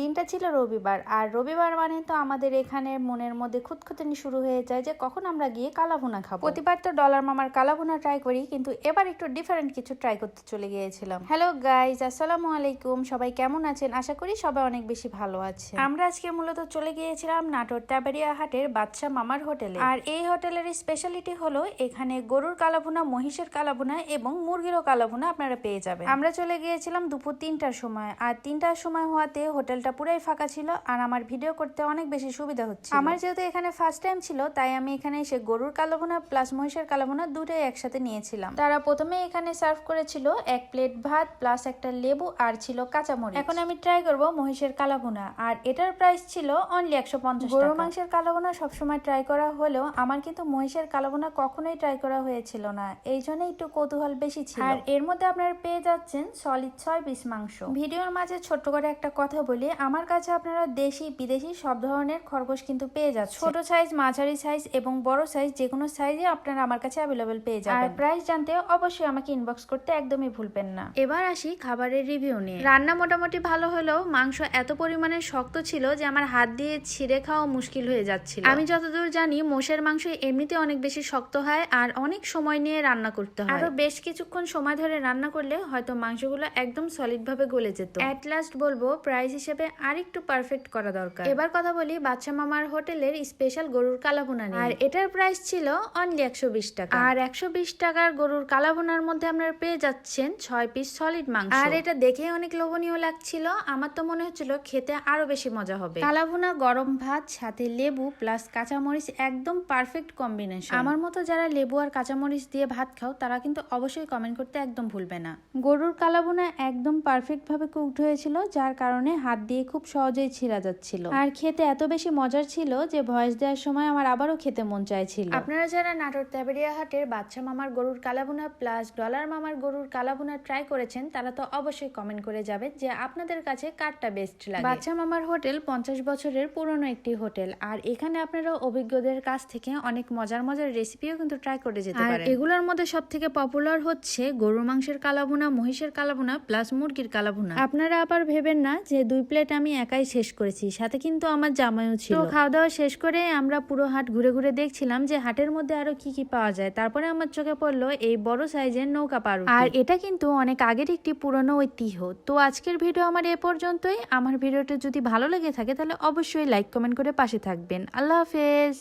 দিনটা ছিল রবিবার, আর রবিবার মানে তো আমাদের এখানে মনের মধ্যে খুঁতখুঁতানি শুরু হয়ে যায় যে কখন আমরা গিয়ে কালাভুনা খাবো। প্রতিবার তো ডলার মামার কালাভুনা ট্রাই করি, কিন্তু এবার একটু ডিফারেন্ট কিছু ট্রাই করতে চলে গিয়েছিলাম। হ্যালো গাইজ, আসসালামু আলাইকুম। সবাই কেমন আছেন? আশা করি সবাই অনেক বেশি ভালো আছে। আমরা আজকে মূলত চলে গিয়েছিলাম নাটোর তাবেরিয়া হাটের বাদশা মামার হোটেলে। আর এই হোটেলের স্পেশালিটি হলো এখানে গরুর কালাভুনা, মহিষের কালাভুনা এবং মুরগিরও কালাভুনা আপনারা পেয়ে যাবেন। আমরা চলে গিয়েছিলাম দুপুর 3টার সময়, আর 3টার সময় হওয়াতে হোটেলটা পুরাই ফাঁকা ছিল, আর আমার ভিডিও করতে অনেক বেশি সুবিধা হচ্ছে। আমার যেহেতু এখানে ফার্স্ট টাইম ছিল, তাই আমি এখানে এসে গরুর কালাভুনা প্লাস মহিষের কালাভুনা দুটোই একসাথে নিয়েছিলাম। তারা প্রথমে এখানে সার্ভ করেছিল 1 প্লেট ভাত প্লাস একটা লেবু আর ছিল কাঁচামরিচ। এখন আমি ট্রাই করব মহিষের কালাভুনা, আর এটার প্রাইস ছিল অনলি 150 টাকা। গরুর মাংসের কালাভুনা সবসময় ট্রাই করা হলেও আমার কিন্তু মহিষের কালাভুনা কখনোই ট্রাই করা হয়েছিল না, এই জন্য একটু কৌতূহল বেশি ছিল। আর এর মধ্যে আপনারা পেয়ে যাচ্ছেন সলিড 6 পিস মাংস। ভিডিওর মাঝে ছোট্ট করে একটা কথা বলি, আমার কাছে আপনারা দেশি বিদেশি সব ধরনের খরগোশ কিন্তু পেয়ে যাচ্ছেন। ছোট সাইজ, মাঝারি সাইজ এবং বড় সাইজ, যে কোনো সাইজে আপনারা আমার কাছে অ্যাভেলেবেল পেয়ে যাবেন। আর প্রাইস জানতে অবশ্যই আমাকে ইনবক্স করতে একদমই ভুলবেন না। এবার আসি খাবারের রিভিউ নিয়ে। রান্না মোটামুটি ভালো হলেও মাংস এত পরিমাণে শক্ত ছিল যে আমার হাত দিয়ে ছিঁড়ে খাওয়া মুশকিল হয়ে যাচ্ছিল। আমি যতদূর জানি মোষের মাংস এমনিতে অনেক বেশি শক্ত হয় আর অনেক সময় নিয়ে রান্না করতে হয়। আরো বেশ কিছুক্ষণ সময় ধরে রান্না করলে হয়তো মাংসগুলো একদম সলিড ভাবে গলে যেত। এট লাস্ট বলবো প্রাইস হিসেবে আরেকটু পারফেক্ট করা দরকার। এবার কথা বলি বাদশা মামার হোটেলের স্পেশাল গরুর কালাভুনা নিয়ে। আর এটার প্রাইস ছিল অনলি 120 টাকা। আর 120 টাকার গরুর কালাভুনার মধ্যে আপনারা পেয়ে যাচ্ছেন 6 পিস সলিড মাংস। আর এটা দেখে অনেক লোভনীয় লাগছিল, আমার তো মনে হচ্ছিল খেতে আরো বেশি মজা হবে। কালাভুনা, গরম ভাত, সাথে লেবু প্লাস কাঁচামরিচ, একদম পারফেক্ট কম্বিনেশন। আমার মতো যারা লেবু আর কাঁচামরিচ দিয়ে ভাত খাও তারা কিন্তু অবশ্যই কমেন্ট করতে একদম ভুলবে না। গরুর কালাভুনা একদম পারফেক্ট ভাবে কুকড হয়েছিল, যার কারণে হাত দিয়ে খুব সহজেই ছিঁড়া যাচ্ছিল। আর খেতে এত বেশি মজার ছিল যে ভয়েস দেওয়ার সময় আমার আবারও খেতে মন চাইছিল। আপনারা যারা নাটোর তাবেরিয়া হাটের বাদশা মামার গরুর কালাভুনা প্লাস ডলার মামার গরুর কালাভুনা ট্রাই করেছেন, তারা তো অবশ্যই কমেন্ট করে যাবেন যে আপনাদের কাছে কারটা বেস্ট লাগে। বাদশা মামার হোটেল 50 বছরের পুরনো একটি হোটেল, আর এখানে আপনারা অভিজ্ঞদের কাছ থেকে অনেক মজার মজার রেসিপিও কিন্তু ট্রাই করে যেতে পারেন। এগুলোর মধ্যে সব থেকে পপুলার হচ্ছে গরুর মাংসের কালাভুনা, মহিষের কালাভুনা প্লাস মুরগির কালাভুনা। আপনারা আবার ভেবেন না যে 2 প্লেট আমি একাই শেষ করেছি, সাথে কিন্তু আমার জামাইও ছিল। তো খাওয়া দাওয়া শেষ করে আমরা পুরো হাট ঘুরে ঘুরে দেখছিলাম যে হাটের মধ্যে আরো কি কি পাওয়া যায়। তারপরে আমার চোখে পড়লো এই বড় সাইজের নৌকা পাউরুটি, আর এটা কিন্তু অনেক আগের একটি পুরনো ঐতিহ্য। তো আজকের ভিডিও আমার এ পর্যন্তই। আমার ভিডিওটা যদি ভালো লেগে থাকে তাহলে অবশ্যই লাইক কমেন্ট করে পাশে থাকবেন। আল্লাহ হাফেজ।